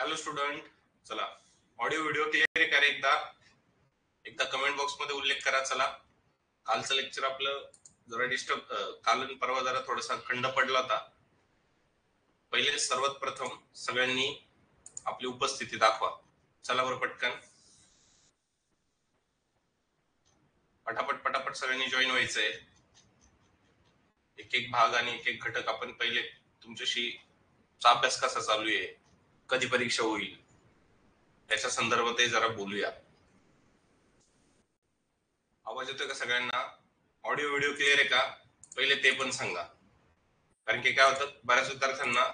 Hello student, चला audio video clear आहे का रे? एकदा कमेंट बॉक्स मध्ये उल्लेख करा. चला, कालचं लेक्चर आपलं जरा डिस्टर्ब, काल आणि परवा जरा थोडासा खंड पडला होता. पहिले सर्वात प्रथम सगळ्यांनी आपली उपस्थिती दाखवा. चला बरं, पटकन पटापट पटापट सगळ्यांनी जॉईन व्हायचंय. एक एक भाग आणि एक एक घटक आपण पहिले तुमच्याशी अभ्यास कसा चालू आहे, कधी परीक्षा होईल, त्याच्या संदर्भात जरा बोलूया. आवाज येतोय का सगळ्यांना? ऑडिओ व्हिडिओ क्लिअर आहे का? पहिले ते पण सांगा, कारण की काय होतं, बऱ्याच विद्यार्थ्यांना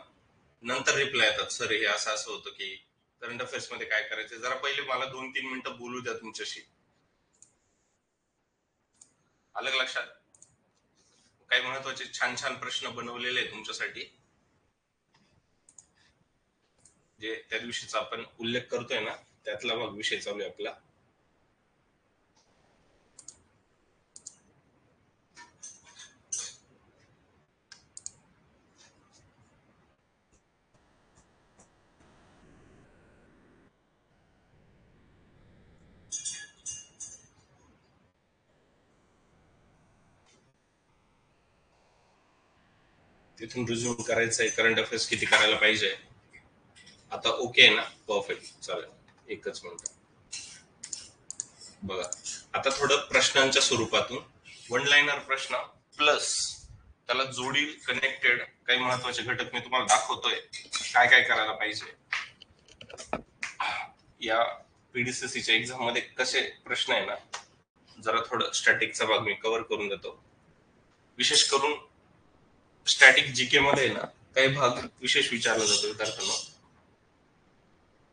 नंतर रिप्लाय येतात, सर हे असं असं होतं की करंट अफेअर्स मध्ये काय करायचं. जरा पहिले मला 2-3 मिनिटं बोलू द्या तुमच्याशी. आलं लक्षात? काही महत्वाचे छान छान प्रश्न बनवलेले आहे तुमच्यासाठी, जे त्या दिवशीचा आपण उल्लेख करतोय ना, त्यातला मग विषय चालू आहे आपला. तिथून रिझ्यूम करायचंय. करंट अफेअर्स किती करायला पाहिजे. आता ओके आहे ना? परफेक्ट, चालेल. एकच मिनिट बघा. आता थोडं प्रश्नांच्या स्वरूपातून वन लाईनर प्रश्न प्लस त्याला जोडील कनेक्टेड काही महत्वाचे घटक मी तुम्हाला दाखवतोय, काय काय करायला पाहिजे. या पीडीसीसीच्या एक्झाम मध्ये कसे प्रश्न आहे ना, जरा थोडं स्टॅटिकचा भाग मी कव्हर करून देतो. विशेष करून स्टॅटिक जीके मध्ये ना काही भाग विशेष विचारला जातो विद्यार्थ्यांना.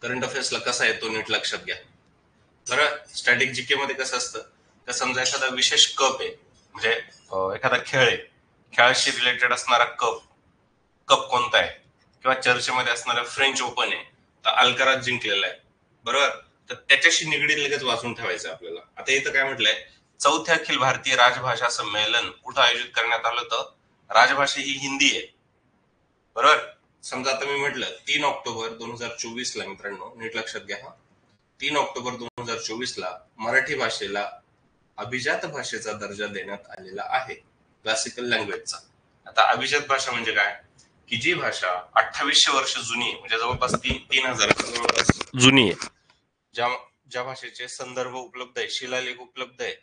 करंट अफेअर्सला कसा येतो नीट लक्षात घ्या. बरं, स्टॅटिक जीके मध्ये कसं असतं, तर समजा एखादा विशेष कप आहे, म्हणजे एखादा खेळ आहे, खेळाशी रिलेटेड असणारा कप कोणता आहे, किंवा चर्चेमध्ये असणारा फ्रेंच ओपन आहे, तर अल्कराज जिंकलेला आहे, बरोबर. तर त्याच्याशी निगडीत लगेच वाचून ठेवायचं आपल्याला. आता इथं काय म्हटलंय, चौथ्या अखिल भारतीय राजभाषा संमेलन कुठं आयोजित करण्यात आलं होतं. राजभाषा ही हिंदी आहे, बरोबर. समजा आता मी म्हटलं 3 ऑक्टोबर 2024 ला, मित्रांनो नीट लक्षात घ्या, 3 ऑक्टोबर 2024 ला मराठी भाषेला अभिजात भाषेचा दर्जा देण्यात आलेला आहे, क्लासिकल लँग्वेजचा. आता अभिजात भाषा म्हणजे काय, की जी भाषा 2800 वर्ष जुनी आहे, म्हणजे जवळपास 3000 जवळपास जुनी आहे, ज्या भाषेचे संदर्भ उपलब्ध आहे, शिलालेख उपलब्ध आहे,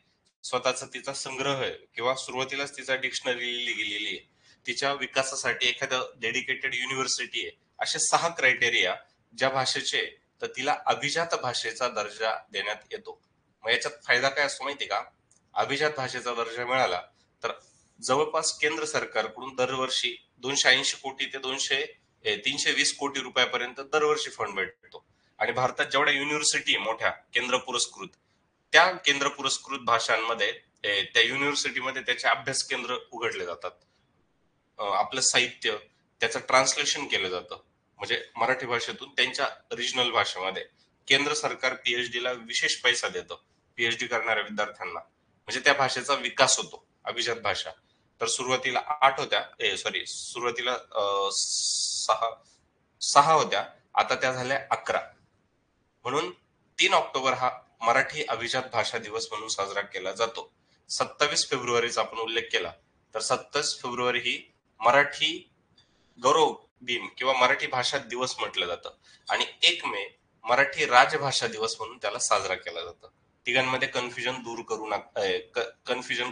स्वतःचा तिचा संग्रह आहे, किंवा सुरुवातीलाच तिचा डिक्शनरी लिहिली गेलेली आहे, तिच्या विकासासाठी एखादं डेडिकेटेड युनिव्हर्सिटी आहे, असे 6 क्रायटेरिया ज्या भाषेचे, तर तिला अभिजात भाषेचा दर्जा देण्यात येतो. मग याच्यात फायदा काय असतो माहिती का, अभिजात भाषेचा दर्जा मिळाला तर जवळपास केंद्र सरकारकडून दरवर्षी 280 कोटी ते 320 कोटी रुपयापर्यंत दरवर्षी फंड भेटतो. आणि भारतात जेवढ्या युनिव्हर्सिटी आहे मोठ्या केंद्र पुरस्कृत, त्या केंद्र पुरस्कृत भाषांमध्ये त्या युनिव्हर्सिटीमध्ये त्याचे अभ्यास केंद्र उघडले जातात. आपलं साहित्य त्याचं ट्रान्सलेशन केलं जातं, म्हणजे मराठी भाषेतून त्यांच्या रिजनल भाषेमध्ये. केंद्र सरकार पीएचडी ला विशेष पैसा देतं पीएचडी करणाऱ्या विद्यार्थ्यांना, म्हणजे त्या भाषेचा विकास होतो. अभिजात भाषा तर सुरुवातीला 8 होत्या, सुरुवातीला 6 होत्या, आता त्या झाल्या 11. म्हणून 3 ऑक्टोबर हा मराठी अभिजात भाषा दिवस म्हणून साजरा केला जातो. 27 फेब्रुवारीचा आपण उल्लेख केला तर 27 फेब्रुवारी ही मराठी गौरव दिन किंवा मराठी भाषा दिवस म्हटलं जातं. आणि 1 मे मराठी राजभाषा दिवस म्हणून त्याला साजरा केला जातो. तिघांमध्ये कन्फ्युजन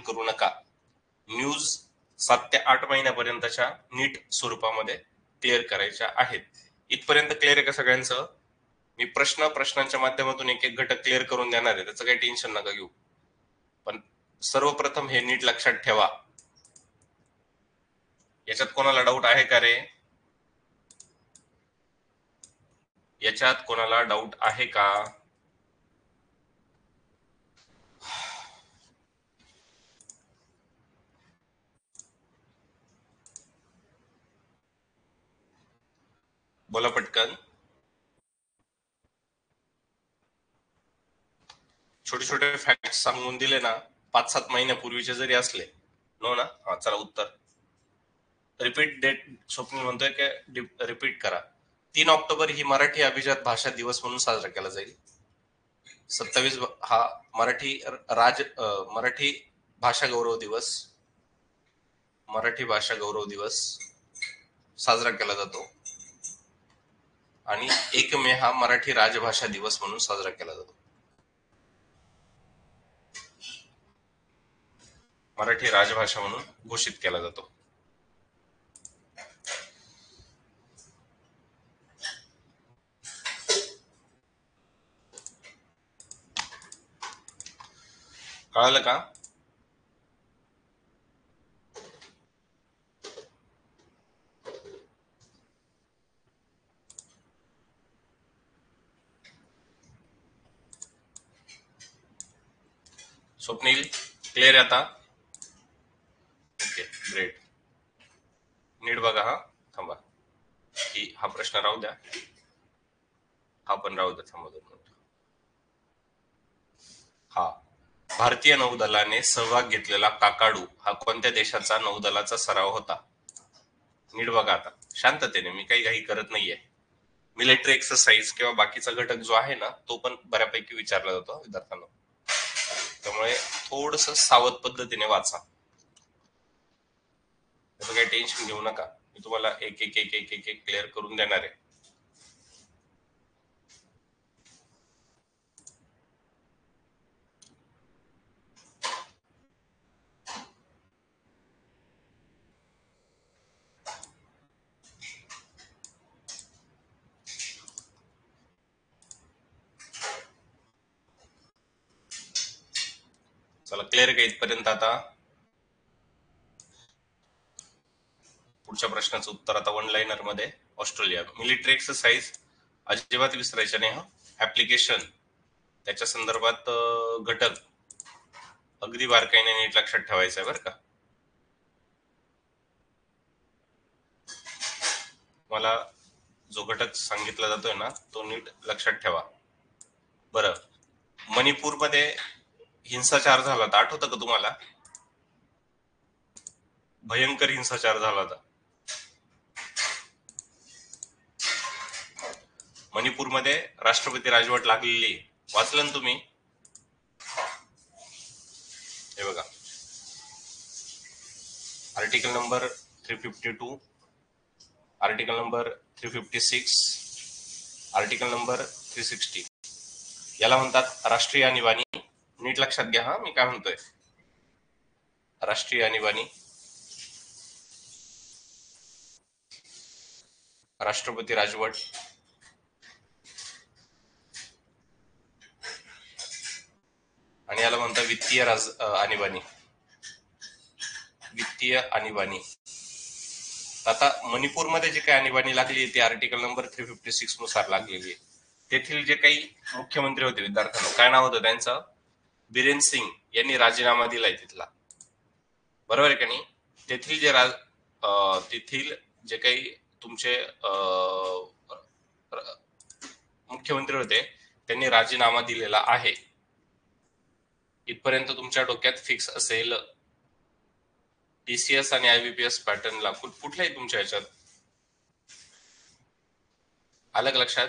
करू नका. न्यूज 7 ते 8 महिन्यापर्यंतच्या नीट स्वरूपामध्ये क्लिअर करायच्या आहेत. इथपर्यंत क्लिअर आहे का सगळ्यांचं? मी प्रश्नांच्या माध्यमातून एक एक घटक क्लिअर करून देणार आहे, त्याचं काही टेन्शन नका घेऊ. पण सर्वप्रथम हे नीट लक्षात ठेवा. याच्यात कोणाला डाऊट आहे का रे? याच्यात कोणाला डाऊट आहे का? बोला पटकन. छोटे छोटे फॅक्ट सांगून दिले ना, 5-7 महिन्यापूर्वीचे जरी असले, नो ना. हा, चला उत्तर. रिपीट डेट स्वप्नील म्हणतोय की रिपीट करा. 3 ऑक्टोबर ही मराठी अभिजात भाषा दिवस म्हणून साजरा केला जाईल. 27 हा मराठी भाषा गौरव दिवस, मराठी भाषा गौरव दिवस साजरा केला जातो. आणि 1 मे हा मराठी राजभाषा दिवस म्हणून साजरा केला जातो. मराठी राजभाषा म्हणून घोषित केला जातो. कळालं का? स्वप्नील क्लिअर आहे आता? Okay great. नीट बघा हा. थांबा, ही हा प्रश्न राहू द्या, हा पण राहू द्या. थांबा 2 मिनिट. हा, भारतीय नौदलाने सहभाग घेतलेला काकाडू हा कोणत्या देशाचा नौदलाचा सराव होता? नीट बघा आता शांततेने, मी काही घाई करत नाहीये. मिलिटरी एक्सरसाइज किंवा बाकीचा घटक जो आहे ना, तो पण बऱ्यापैकी विचारला जातो विद्यार्थ्यांना, त्यामुळे थोडस सावध पद्धतीने वाचा. त्याचं काही टेन्शन घेऊ नका, मी तुम्हाला एक एक एक एक एक एक क्लिअर करून देणार आहे. चला क्लिअर का इथपर्यंत? आता पुढच्या प्रश्नाचं उत्तर आता 1 लाइनर मध्ये. ऑस्ट्रेलिया मिलिटरी एक्सरसाइज अजिबात विसरायचे नाही. ऍप्लिकेशन त्याच्या संदर्भात घटक अगदी बारकाईने नीट लक्षात ठेवायचं आहे बरं का. मला जो घटक सांगितला जातोय ना, तो नीट लक्षात ठेवा. बरं, मणिपूरमध्ये हिंसाचार झाला होता, आठवतं का तुम्हाला? भयंकर हिंसाचार झाला होता. मणिपूरमध्ये राष्ट्रपती राजवट लागलेली, वाचलं ना तुम्ही? हे बघा, article number 352, article number 356, article number 360. याला म्हणतात राष्ट्रीय आणीबाणी. नीट लक्षात घ्या हा, मी काय म्हणतोय. राष्ट्रीय आणीबाणी, राष्ट्रपती राजवट, आणि याला म्हणतात वित्तीय आणीबाणी. वित्तीय आणीबाणी. आता मणिपूरमध्ये जे काही आणीबाणी लागली ती आर्टिकल नंबर 356 नुसार लागलेली आहे. तेथील जे काही मुख्यमंत्री होते विद्यार्थ्यांना, काय नाव होतं त्यांचं? बिरेन सिंग यांनी राजीनामा दिलाय तिथला, बरोबर आहे का नाही? तेथील जे काही तुमचे मुख्यमंत्री होते त्यांनी राजीनामा दिलेला आहे. इथपर्यंत तुमच्या डोक्यात फिक्स असेल. टीसीएस आणि आयबीपीएस पॅटर्नला कुठल्याही तुमच्या ह्याच्यात आलं का लक्षात?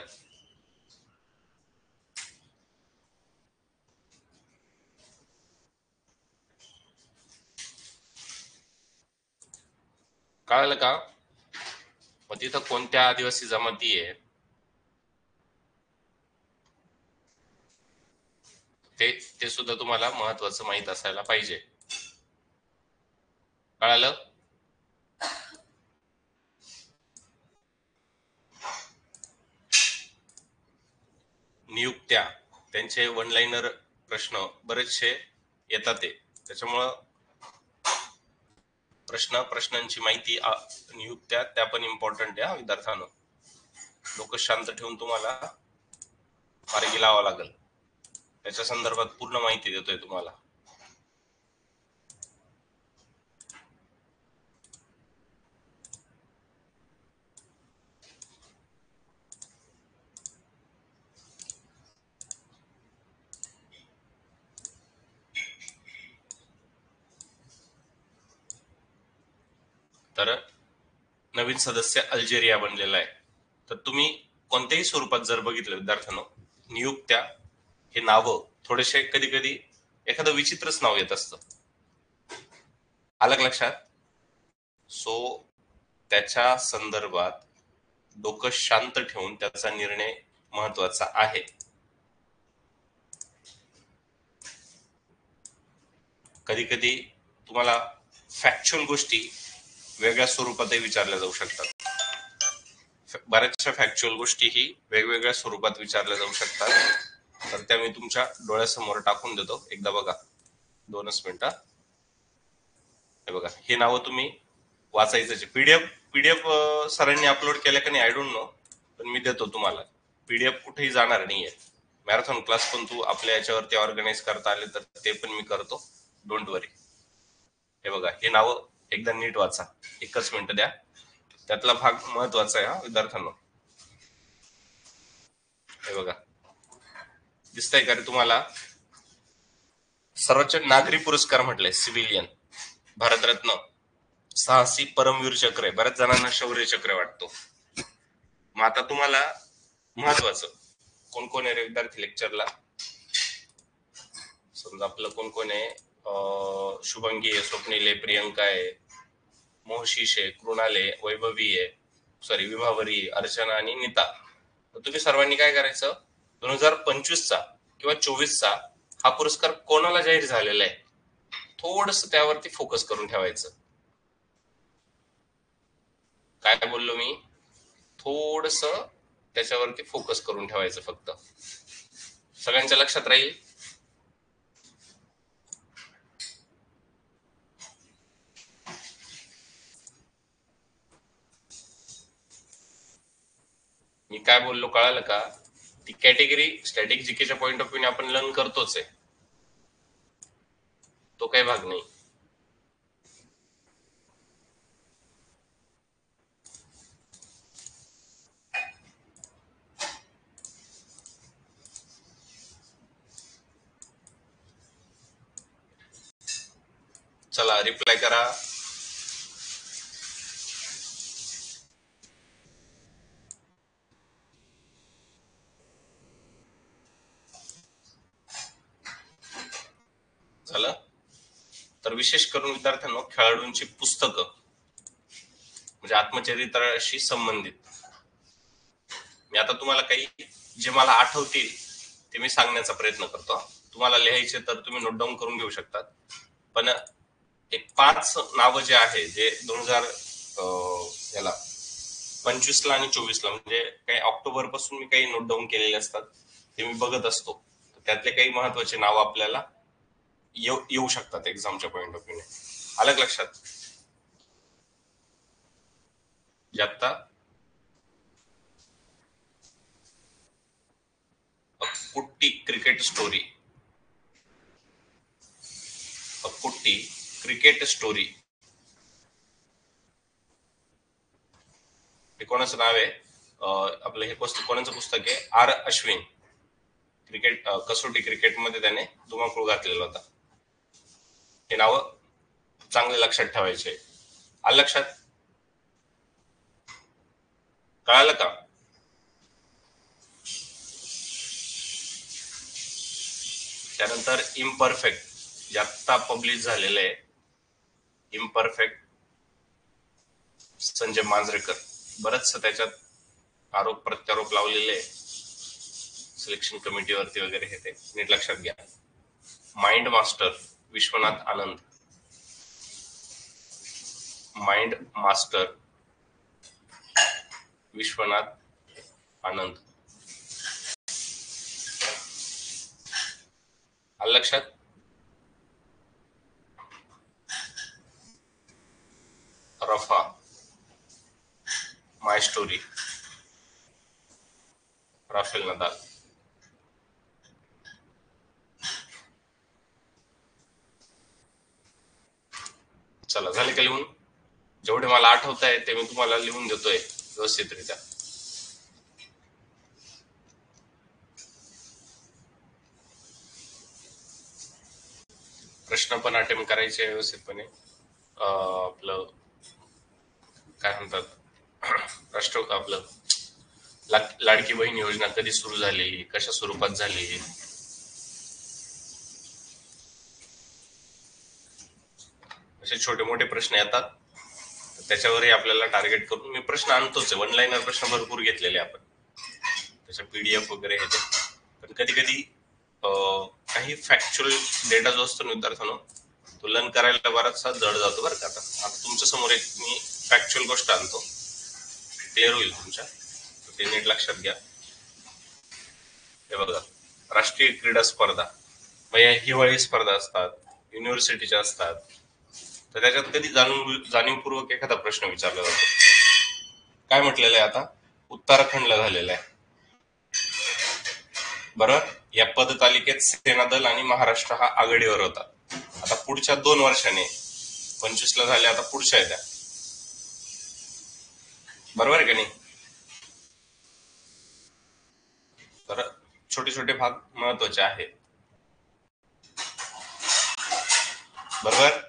कळालं का? मग तिथं कोणत्या आदिवासी जमाती आहे ते सुद्धा तुम्हाला महत्वाचं माहित असायला पाहिजे. कळालं? नियुक्त्या, त्यांचे 1 लाइनर प्रश्न बरेचसे येतात ते, त्याच्यामुळं प्रश्नांची माहिती, नियुक्त्या त्या पण इम्पॉर्टंट आहे विद्यार्थ्यांनो. डोकं शांत ठेवून तुम्हाला मार्गी लावावं लागेल. त्याच्या संदर्भात पूर्ण माहिती देतोय तुम्हाला. तर नवीन सदस्य अल्जेरिया बनलेला आहे. तर तुम्ही कोणत्याही स्वरूपात जर बघितलं विद्यार्थ्यांनो, नियुक्त्या हे नावं थोडेसे कधी कधी एखादं विचित्रच नाव येत असतं. आलं लक्षात? सो त्याच्या संदर्भात डोकं शांत ठेवून त्याचा निर्णय महत्वाचा आहे. कधी कधी तुम्हाला फॅक्च्युअल गोष्टी वेगळ्या स्वरूपातही विचारल्या जाऊ शकतात. बऱ्याचशा फॅक्च्युअल गोष्टी ही वेगवेगळ्या स्वरूपात विचारल्या जाऊ शकतात. तर त्या मी तुमच्या डोळ्यासमोर टाकून देतो. एकदा बघा, 2च मिनिटं. हे बघा, हे नावं तुम्ही वाचायचं. पीडीएफ सरांनी अपलोड केल्या का नाही आय डोंट नो, पण मी देतो तुम्हाला. पीडीएफ कुठेही जाणार नाहीये. मॅरेथॉन क्लास पण तू आपल्या याच्यावरती ऑर्गनाईज करता आले तर ते पण मी करतो, डोंट वरी. हे बघा, हे नाव एकदा नीट वाचा, 1च मिनिट द्या. त्यातला भाग महत्वाचा आहे हा विद्यार्थ्यांना. हे बघा, दिसतंय का रे तुम्हाला? सर्वोच्च नागरी पुरस्कार म्हटलंय, सिव्हिलियन, भारतरत्न, साहसी परमवीर चक्र आहे. बऱ्याच जणांना शौर्य चक्र वाटतो. मग आता तुम्हाला महत्वाचं कोण कोण आहे रे विद्यार्थी लेक्चरला? समजा आपलं कोण कोण आहे? शुभंगी आहे, स्वप्नील आहे, प्रियंका आहे, मोहशीष आहे, कृणाल आहे, वैभवी आहे, सॉरी विभावरी, अर्चना आणि नीता. तर तुम्ही सर्वांनी काय करायचं, 2025चा किंवा 24चा हा पुरस्कार कोणाला जाहीर झालेला आहे थोडस त्यावरती फोकस करून ठेवायचं. काय बोललो मी? थोडस त्याच्यावरती फोकस करून ठेवायचं फक्त. सगळ्यांच्या लक्षात राहील? मी काय बोललो कळालं का? ती कॅटेगरी स्टॅटिक जीकेच्या पॉइंट ऑफ व्ह्यूने आपण लर्न करतोच आहे, तो काही भाग नाही. चला रिप्लाय करा. झालं? तर विशेष करून विद्यार्थ्यांना खेळाडूंची पुस्तकं म्हणजे आत्मचरित्राशी संबंधित, मी आता तुम्हाला काही जे मला आठवतील ते मी सांगण्याचा प्रयत्न करतो. तुम्हाला लिहायचे तर तुम्ही नोट डाऊन करून घेऊ शकतात. पण एक 5 नावं जे आहे जे 2025ला आणि 24ला म्हणजे काही ऑक्टोबर पासून मी काही नोट डाऊन केलेले असतात, ते मी बघत असतो. त्यातले काही महत्वाचे नाव आपल्याला येऊ शकतात एक्झामच्या पॉइंट ऑफ व्ह्यूने. आलं लक्षात? आता कुट्टी क्रिकेट स्टोरी, कुट्टी क्रिकेट स्टोरी हे कोणाचं नाव आहे? आपलं हे कोणाचं पुस्तक आहे? आर अश्विन. क्रिकेट कसोटी क्रिकेटमध्ये त्याने धुमाकूळ घातलेला होता. हे नाव चांगले लक्षात ठेवायचे. आलं लक्षात? कळालं का? त्यानंतर इम्परफेक्ट जे आत्ता पब्लिश झालेलं आहे, इम्परफेक्ट, संजय मांजरेकर. बरंच त्याच्यात आरोप प्रत्यारोप लावलेले आहे सिलेक्शन कमिटीवरती वगैरे, हे ते नीट लक्षात घ्या. Mind master Vishwanath Anand, mind master Vishwanath Anand. आलं लक्षात? रफा माय स्टोरी, राफेल नदाल. चला झाले का लिहून? जेवढे मला आठवत आहे ते मी तुम्हाला लिहून देतोय व्यवस्थितरित्या. प्रश्न पण अटेम्प्ट करायचे व्यवस्थितपणे. आपलं काय म्हणतात, आपलं लाडकी बहीण योजना कधी सुरू झालेली, कशा स्वरूपात झालेली, असे छोटे मोठे प्रश्न येतात. त्याच्यावरही आपल्याला टार्गेट करून मी प्रश्न आणतोच आहे. वन लाईनर प्रश्न भरपूर घेतलेले आपण, त्याच्या PDF वगैरे ह्याचे. पण कधी कधी काही फॅक्च्युअल डेटा जो असतो विद्यार्थ्यांनो, तो लर्न करायला बराचसा जड जातो बरं का. आता तुमच्या समोर एक मी फॅक्च्युअल गोष्ट आणतो, क्लिअर होईल तुमच्या, ते नीट लक्षात घ्या. हे बघा, राष्ट्रीय क्रीडा स्पर्धा म्हणजे हिवाळी स्पर्धा असतात, युनिव्हर्सिटीच्या असतात, तर त्याच्यात कधी जाणीवपूर्वक एखादा प्रश्न विचारला जातो. काय म्हटलेलं आहे आता, उत्तराखंडला झालेला आहे बरोबर. या पदतालिकेत सेनादल आणि महाराष्ट्र हा आघाडीवर होता. आता पुढच्या 2 वर्षाने 25 ला झाले, आता पुढच्या येत्या, बरोबर आहे का नाही. तर छोटे छोटे भाग महत्वाचे आहेत, बरोबर.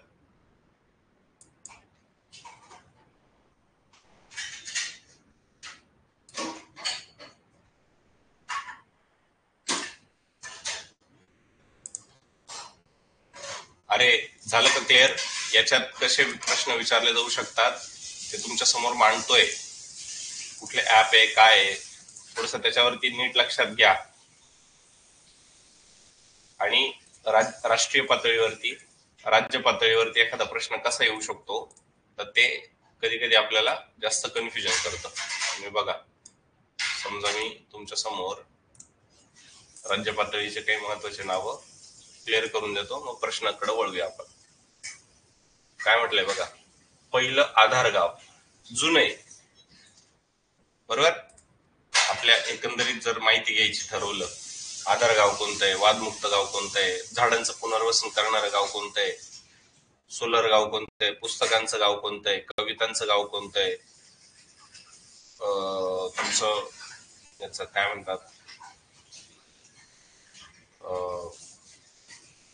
अरे झालं का क्लिअर. याच्यात कसे प्रश्न विचारले जाऊ शकतात ते तुमच्या समोर मांडतोय. कुठले ऍप आहे, काय आहे, थोडस त्याच्यावरती नीट लक्षात घ्या. आणि राष्ट्रीय पातळीवरती, राज्य पातळीवरती एखादा प्रश्न कसा येऊ शकतो, तर ते कधी कधी आपल्याला जास्त कन्फ्युजन करतं. तुम्ही बघा, समजा मी तुमच्या समोर राज्य पातळीचे काही महत्वाचे नावं क्लिअर करून देतो, मग प्रश्नाकडे वळूया आपण. काय म्हटलंय बघा, पहिलं आधार गाव जुने, बरोबर. आपल्या एकंदरीत जर माहिती घ्यायची ठरवलं, आधार गाव कोणतं आहे, वादमुक्त गाव कोणतं आहे, झाडांचं पुनर्वसन करणारं गाव कोणतं आहे, सोलर गाव कोणतं आहे, पुस्तकांचं गाव कोणतं आहे, कवितांचं गाव कोणतं आहे, तुमचं याचं काय म्हणतात,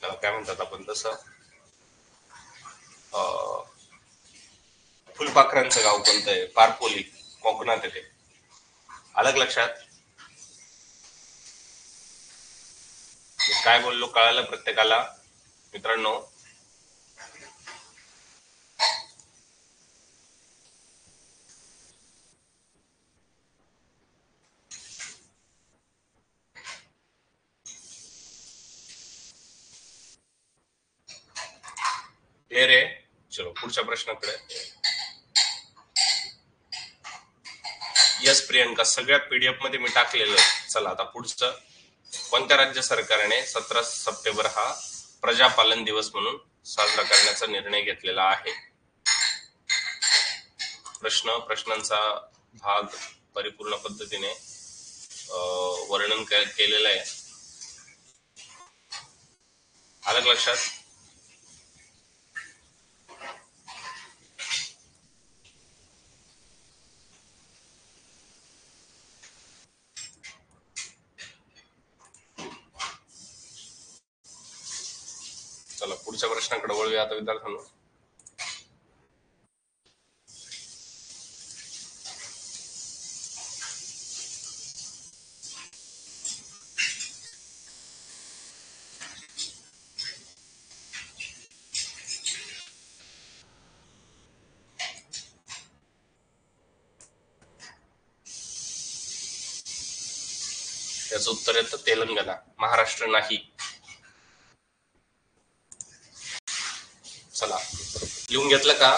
त्याला काय म्हणतात आपण तसं, फुलपाखरांचं गाव कोणतं आहे, पारपोली कोकणात येते. अलग लक्षात. मी काय बोललो कळालं प्रत्येकाला मित्रांनो. क्लिअर आहे. चलो पुढच्या प्रश्नाकडे. यस प्रियंका, सगळ्या PDF मध्ये मी टाकलेलं. चला आता पुढचं. कोणत्या राज्य सरकारने 17 सप्टेंबर हा प्रजापालन दिवस म्हणून साजरा करण्याचा निर्णय घेतलेला आहे. प्रश्नांचा भाग परिपूर्ण पद्धतीने वर्णन केलेलं आहे. अलग लक्षात. चला पुढच्या प्रश्नाकडे वळूया आता विद्यार्थ्यांनो. त्याचं उत्तर येतं तेलंगणा, महाराष्ट्र नाही. चला लिहून घेतलं का.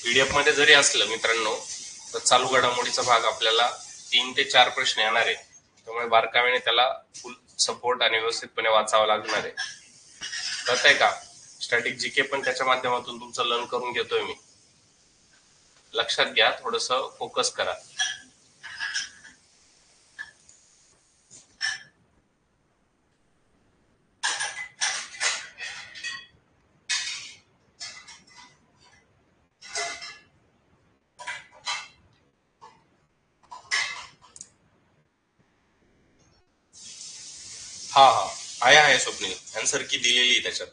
PDF मध्ये जरी असलं मित्रांनो, तर चालू घडामोडीचा भाग आपल्याला 3 ते 4 प्रश्न येणार आहे. त्यामुळे बारकाईने त्याला फुल सपोर्ट आणि व्यवस्थितपणे वाचावं लागणार आहे. कळतंय का. स्टॅटिक GK पण त्याच्या माध्यमातून तुमचं लर्न करून घेतोय मी. लक्षात घ्या, थोडस फोकस करा. हा आहे स्वप्नील. आन्सर की दिलेली आहे त्याच्यात.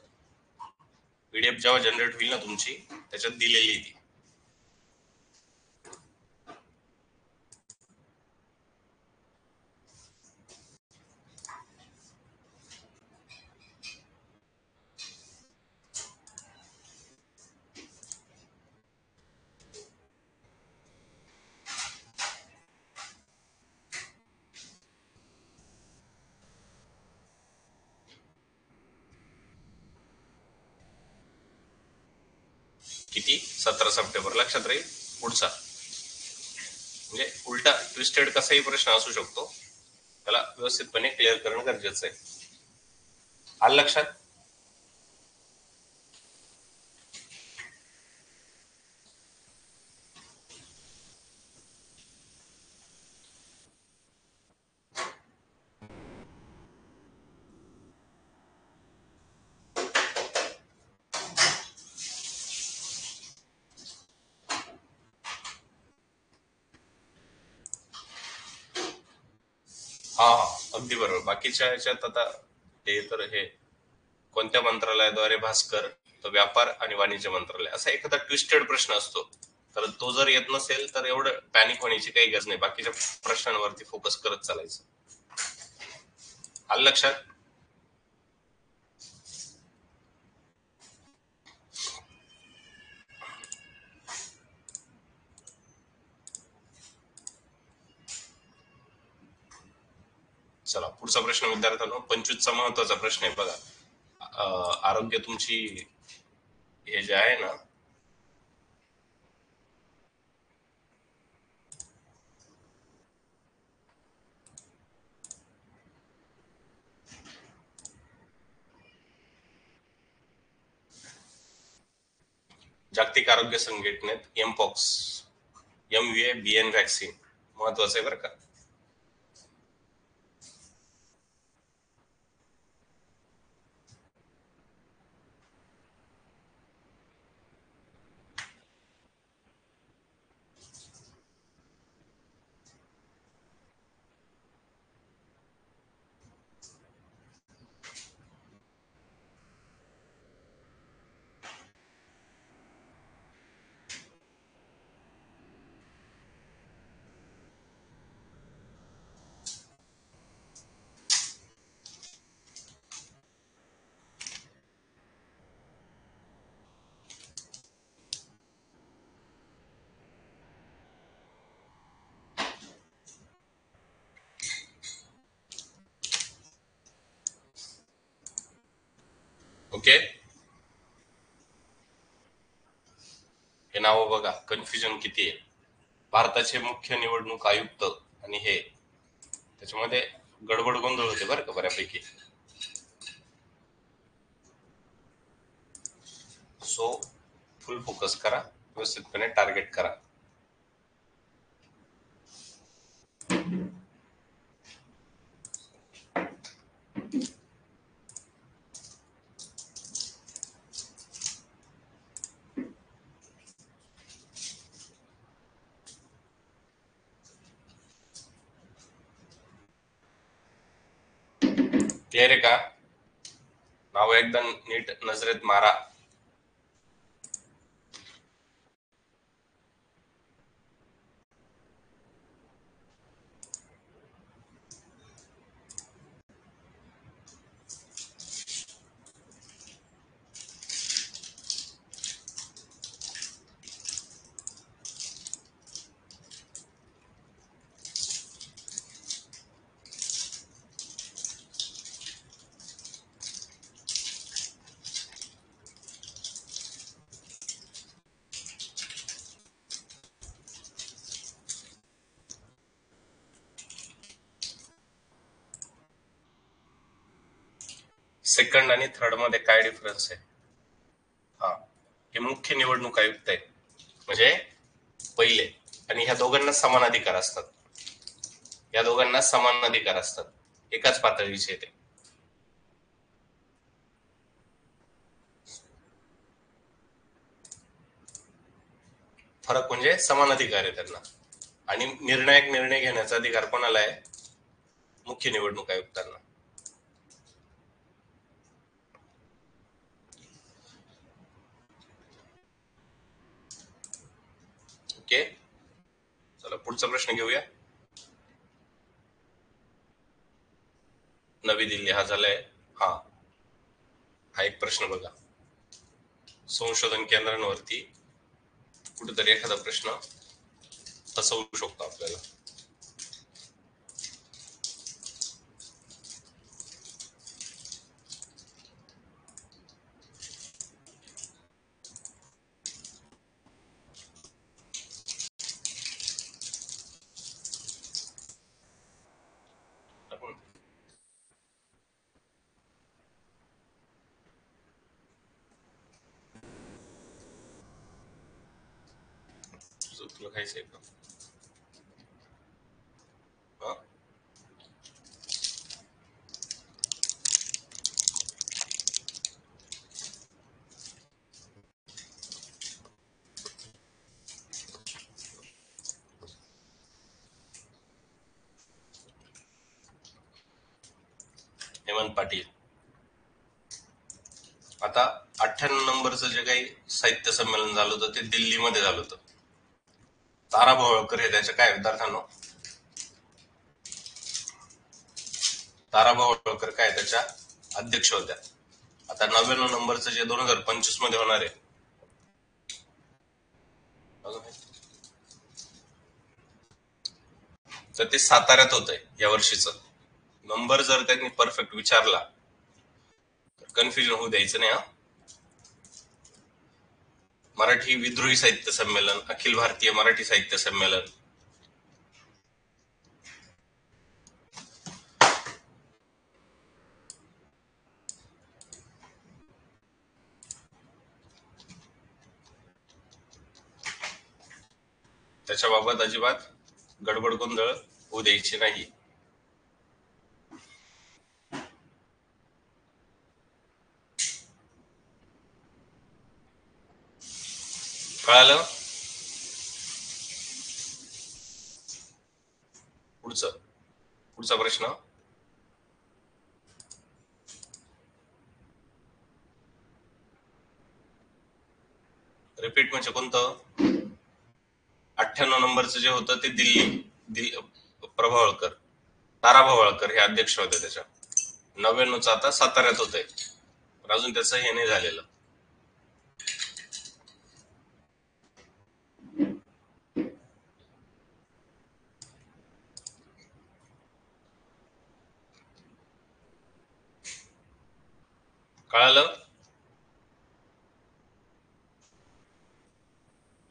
PDF जेव्हा जनरेट होईल ना तुमची, त्याच्यात दिलेली ती. किती? 17 सप्टेंबर. लक्षात राहील. पुढचा म्हणजे उलटा ट्विस्टेड कसाही प्रश्न असू शकतो, त्याला व्यवस्थितपणे क्लिअर करणं गरजेचं आहे. आलं लक्षात? हा हा, अगदी बरोबर. बाकीच्या ह्याच्यात आता ते तर हे कोणत्या मंत्रालयाद्वारे भास्कर, तर व्यापार आणि वाणिज्य मंत्रालय, असा एखादा ट्विस्टेड प्रश्न असतो. तर तो जर येत नसेल तर एवढं पॅनिक होण्याची काही गरज नाही, बाकीच्या प्रश्नांवरती फोकस करत चालायचं. आलं लक्षात? चला पुढचा प्रश्न विद्यार्थ्यांनो, 25चा महत्वाचा प्रश्न आहे बघा. आरोग्य तुमची हे जे आहे ना, जागतिक आरोग्य संघटनेत एमपॉक्स, MVA-BN व्हॅक्सिन महत्वाचं आहे बरं का. ओके, हे नाव बघा, कन्फ्युजन किती आहे. भारताचे मुख्य निवडणूक आयुक्त आणि हे, त्याच्यामध्ये गडबड गोंधळ होते बरं का बऱ्यापैकी. सो फुल फोकस करा, व्यवस्थितपणे टार्गेट करा. क्लिअर आहे का? नाव एकदा नीट नजरेत मारा. सेकंड आणि थर्ड मध्ये काय डिफरन्स आहे? हा, हे मुख्य निवडणूक आयुक्त आहे, म्हणजे पहिले, आणि ह्या दोघांना समान अधिकार असतात. या दोघांना समान अधिकार असतात, एकाच पातळीचे ते. फरक म्हणजे समान अधिकार आहे त्यांना, आणि निर्णायक निर्णय घेण्याचा अधिकार कोणाला आहे? मुख्य निवडणूक आयुक्तांना. ओके, चला पुढचा प्रश्न घेऊया. नवी दिल्ली हा झालाय. हा हा एक प्रश्न बघा, संशोधन केंद्रांवरती कुठेतरी एखादा प्रश्न फसवू शकतो आपल्याला. तुला खायचंय का? हा? हेमंत पाटील. आता 98 नंबरचं जे काही साहित्य संमेलन झालं होतं ते दिल्लीमध्ये झालं होतं. तारा भोवळकर हे त्याच्या काय विद्यार्थ्यांनो, तारा भोवळकर काय त्याच्या अध्यक्ष होत्या. आता 99 नंबरचं जे 2025 मध्ये होणार आहे तर ते साताऱ्यात होत आहे या वर्षीचं. नंबर जर त्यांनी परफेक्ट विचारला तर कन्फ्युजन होऊ द्यायचं नाही. हा, मराठी विद्रोही साहित्य संमेलन, अखिल भारतीय मराठी साहित्य संमेलन. त्याच्याबाबत अजिबात गडबड गोंधळ होऊ द्यायची नाही. कळालं? पुढचा प्रश्न. रिपीट म्हणजे कोणतं? 98 नंबरचं जे होतं ते दिल्ली प्रभावळकर, तारा भोवळकर हे अध्यक्ष होते त्याच्या. 99चं आता साताऱ्यात होतंय, पण अजून त्याचं हे नाही झालेलं. कळालं?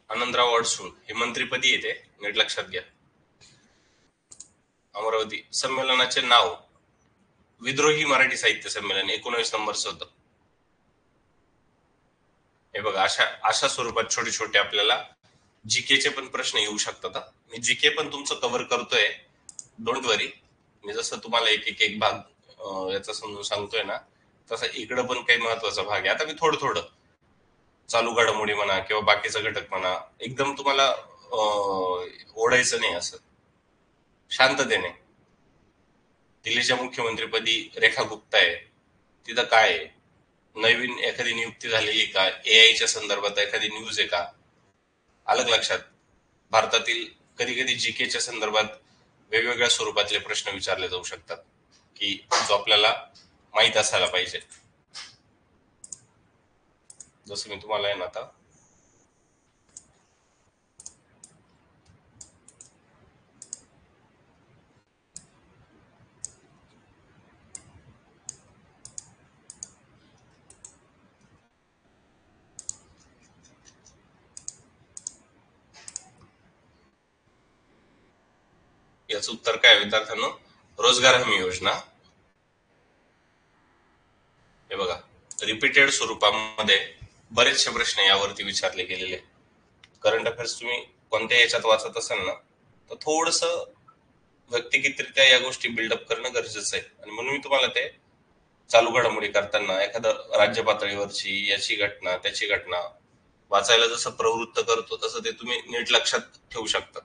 आनंदराव अडसूळ हे मंत्रीपदी येते, नीट लक्षात घ्या. अमरावती. संमेलनाचे नाव विद्रोही मराठी साहित्य संमेलन 19 नंबरचं होतं. हे बघा, अशा स्वरूपात छोटे छोटे आपल्याला जीकेचे पण प्रश्न येऊ शकतात. मी जीके पण तुमचं कव्हर करतोय, डोंट वरी. मी जसं तुम्हाला एक भाग याचा समजून सांगतोय ना, तसा इकडं पण काही महत्वाचा भाग आहे. आता मी थोडं थोडं चालू घडामोडी म्हणा किंवा बाकीचा घटक म्हणा, एकदम तुम्हाला ओढायचं नाही, असं शांततेने. दिल्लीच्या मुख्यमंत्रीपदी रेखा गुप्ता आहे, तिथं काय आहे? नवीन एखादी नियुक्ती झालेली का? एआयच्या संदर्भात एखादी न्यूज आहे का? अलग लक्षात. भारतातील कधी कधी जीकेच्या संदर्भात वेगवेगळ्या स्वरूपातले प्रश्न विचारले जाऊ शकतात की जो आपल्याला माहित असायला पाहिजे. जसं मी तुम्हाला आहे ना आता याचं उत्तर काय विद्यार्थ्यांनो? रोजगार हमी योजना. हे बघा, रिपीटेड स्वरूपामध्ये बरेचसे प्रश्न यावरती विचारले गेलेले. करंट अफेअर्स तुम्ही कोणत्या याच्यात वाचत असाल ना, तर थोडस व्यक्तिगतरित्या या गोष्टी बिल्डअप करणं गरजेचं आहे. आणि म्हणून मी तुम्हाला ते चालू घडामोडी करताना एखादं राज्य पातळीवरची याची घटना त्याची घटना वाचायला जसं प्रवृत्त करतो तसं ते तुम्ही नीट लक्षात ठेवू शकता.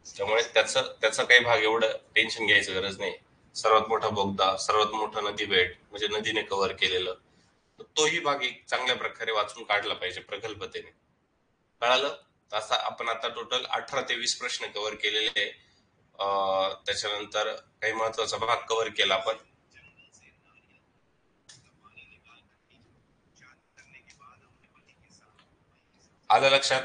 त्यामुळे त्याचा काही भाग एवढं टेन्शन घ्यायचं गरज नाही. सर्वात मोठा बोगदा, सर्वात मोठा नदी बेट म्हणजे नदीने कव्हर केलेलं, तोही भाग एक चांगल्या प्रकारे वाचून काढला पाहिजे प्रगल्भतेने. कळालं? असा आपण आता टोटल 18 ते 20 प्रश्न कव्हर केलेले. त्याच्यानंतर काही महत्वाचा भाग कव्हर केला आपण. आलं लक्षात?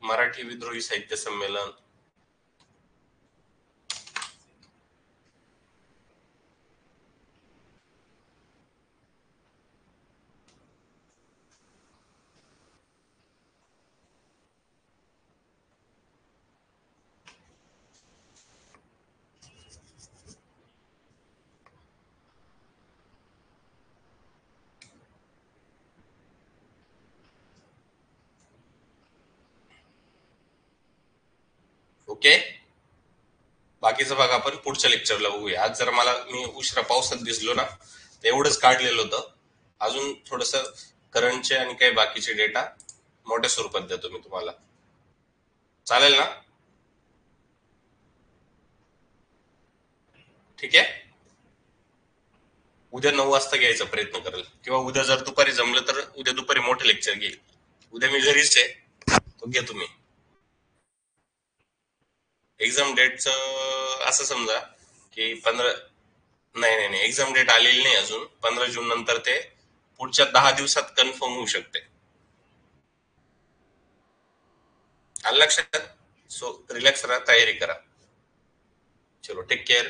मराठी विद्रोही साहित्य संमेलन. ओके. बाकीचा भाग आपण पुढच्या लेक्चरला बघूया. आज जर मी उशिरा पावसात भिजलो ना, तर एवढंच काढलेलं होतं. अजून थोडस करंटचे आणि काही बाकीचे डेटा मोठ्या स्वरूपात देतो मी तुम्हाला. चालेल ना? ठीक आहे. उद्या 9 वाजता घ्यायचा प्रयत्न करेल, किंवा उद्या जर दुपारी जमलं तर उद्या दुपारी मोठं लेक्चर घेईल. उद्या मी घरीच आहे, तो घ्या तुम्ही. एक्झाम डेटचं असं समजा की 15. नाही नाही नाही, एक्झाम डेट आलेली नाही अजून. 15 जून नंतर ते पुढच्या 10 दिवसात कन्फर्म होऊ शकते. आलं लक्षात? सो रिलॅक्स राहा, तयारी करा. चलो, टेक केअर.